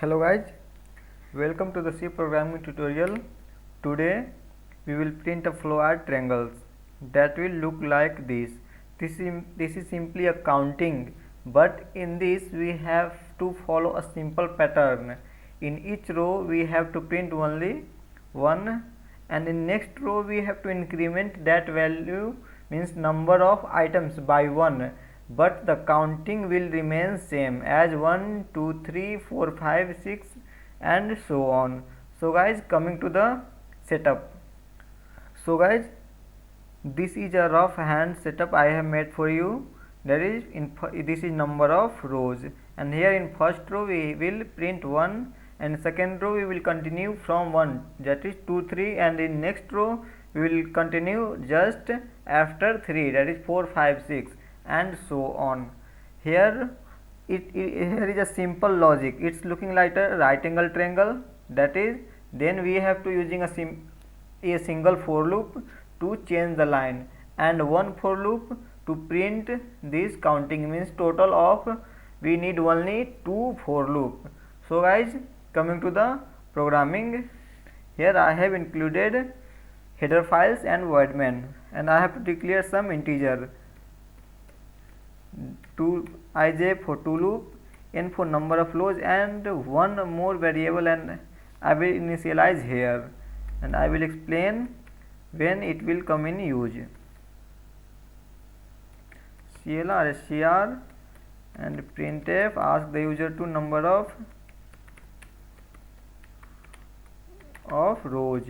Hello guys, welcome to the C programming tutorial. Today we will print a flowart triangles that will look like this. This is simply a counting, but in this we have to follow a simple pattern. In each row we have to print only one, and in next row we have to increment that value, means number of items by one, but the counting will remain same as 1 2 3 4 5 6 and so on. So guys, coming to the setup. So guys, this is a rough hand setup I have made for you. That is, this is number of rows, and here in first row we will print 1, and second row we will continue from 1, that is 2 3, and in next row we will continue just after 3, that is 4 5 6 and so on. Here here is a simple logic. It's looking like a right angle triangle, that is, then we have to using a single for loop to change the line, and one for loop to print this counting, means total of we need only 2 for loop. So guys, coming to the programming, here I have included header files and void main, and I have to declare some integer, 2 ij for 2 loop, n for number of rows, and one more variable, and I will initialize here, and I will explain when it will come in use. CLR SCR and printf ask the user to number of rows,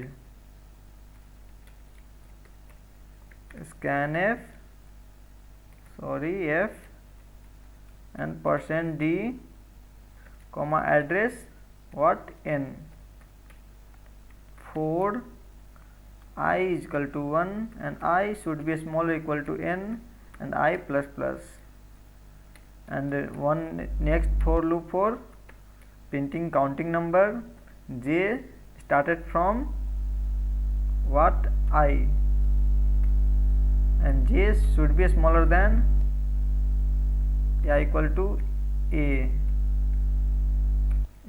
scanf f and %d comma address what n for I is equal to 1, and I should be smaller equal to n, and I plus plus, and one next for loop for printing counting number, j started from what I, and j should be smaller than equal to a.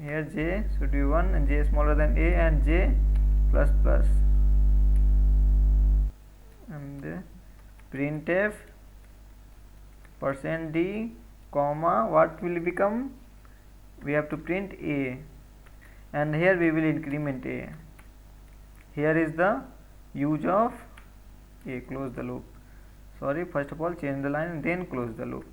Here j should be 1 and j smaller than a, and j plus plus, and printf %d comma what will become, we have to print a, and here we will increment a. Here is the use of a. Close the loop. Sorry, first of all change the line and then close the loop.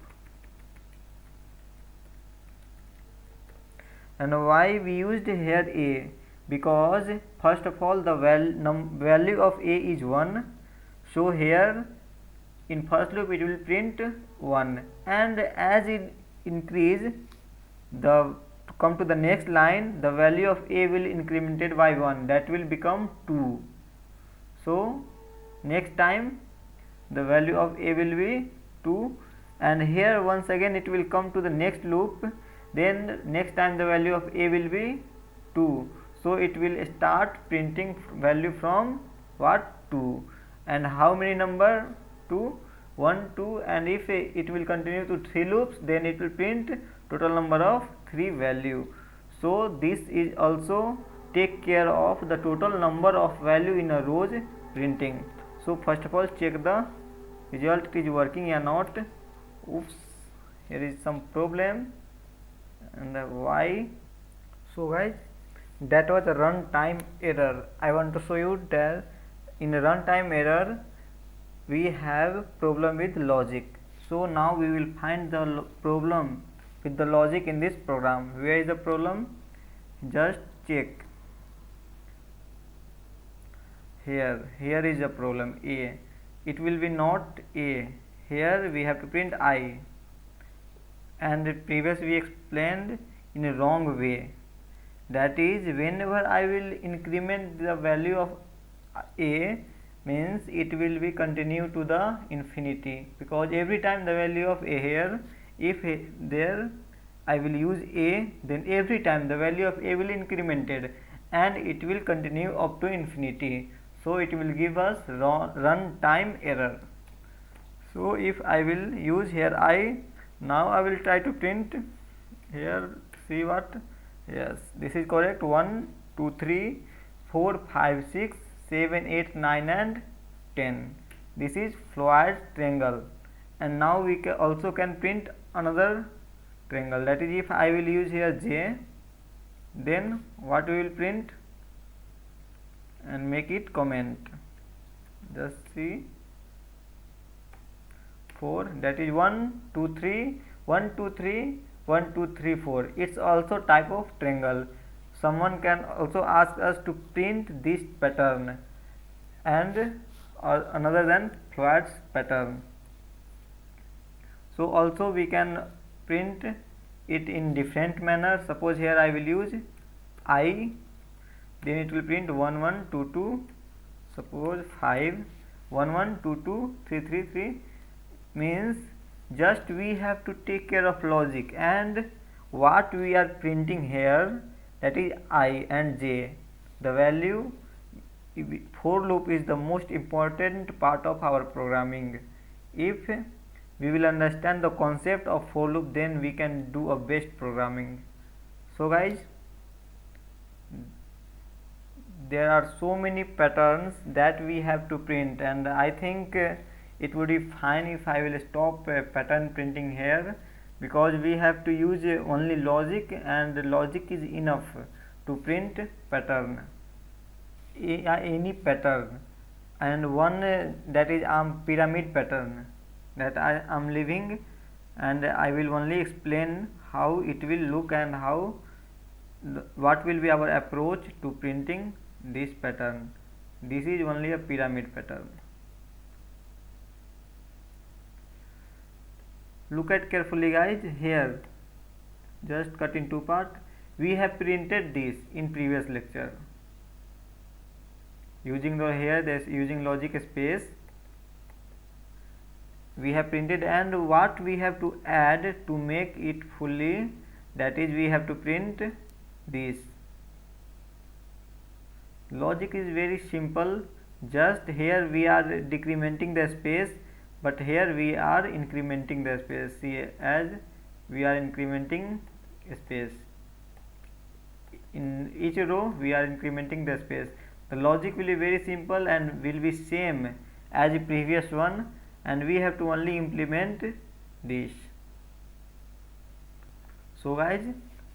And why we used here a? Because first of all the value of a is 1, so here in first loop it will print 1, and as it increase to come to the next line, the value of a will incremented by 1, that will become 2. So next time the value of a will be 2, and here once again it will come to the next loop, then next time the value of a will be 2, so it will start printing value from what, 2, and how many number, 2, 1 2, and if it will continue to 3 loops, then it will print total number of 3 value. So this is also take care of the total number of value in a rows printing. So first of all check the result, it is working or not. Oops, here is some problem, and why. So guys, that was a runtime error. I want to show you that in a runtime error we have problem with logic. So now we will find the problem with the logic in this program. Where is the problem? Just check. Here is a problem, a. It will be not a. Here we have to print I, and previous we explained in a wrong way. That is, whenever I will increment the value of a, means it will be continue to the infinity, because every time the value of a here, if there I will use a, then every time the value of a will incremented, and it will continue up to infinity. So it will give us runtime error. So if I will use here I, now I will try to print here, see what, Yes, this is correct. 1 2 3 4 5 6 7 8 9 and 10. This is fluid triangle. And now we also can print another triangle. That is, if I will use here J, then what we will print and make it comment. Just see 4, that is 1 2 3 1 2 3 1 2 3 4. It's also type of triangle. Someone can also ask us to print this pattern and another than fluids pattern. So also we can print it in different manner. Suppose here I will use I, then it will print 1 1 2 2, suppose 5 1 1 2 2 3 3 3. Means just we have to take care of logic, and what we are printing here, that is I and J. The value for loop is the most important part of our programming. If we will understand the concept of for loop, then we can do a best programming. So guys, there are so many patterns that we have to print, and I think it would be fine if I will stop pattern printing here, because we have to use only logic, and logic is enough to print pattern, any pattern. And one that is pyramid pattern that I am leaving, and I will only explain how it will look and how what will be our approach to printing this pattern. This is only a pyramid pattern. Look at carefully guys, here just cut in two part. We have printed this in previous lecture using the here this using logic space we have printed, and what we have to add to make it fully, that is we have to print this. Logic is very simple, just here we are decrementing the space, but here we are incrementing the space. See, as we are incrementing space in each row, we are incrementing the space. The logic will be very simple and will be same as the previous one, and we have to only implement this. So guys,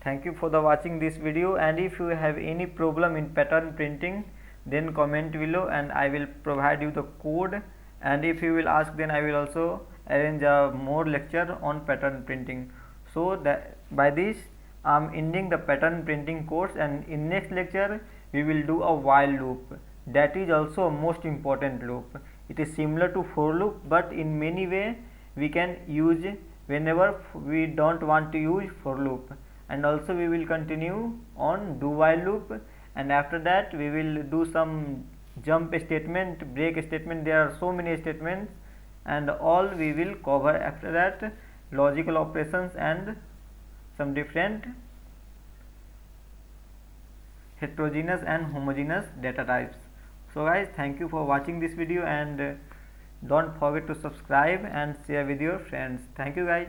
thank you for the watching this video, and if you have any problem in pattern printing, then comment below and I will provide you the code. And if you will ask, then I will also arrange a more lecture on pattern printing. So that by this I am ending the pattern printing course, and in next lecture we will do a while loop. That is also a most important loop. It is similar to for loop, but in many way we can use whenever we don't want to use for loop. And also we will continue on do while loop, and after that we will do some jump statement, break statement. There are so many statements, and all we will cover after that, logical operations and some different heterogeneous and homogeneous data types. So guys, thank you for watching this video, and don't forget to subscribe and share with your friends. Thank you guys.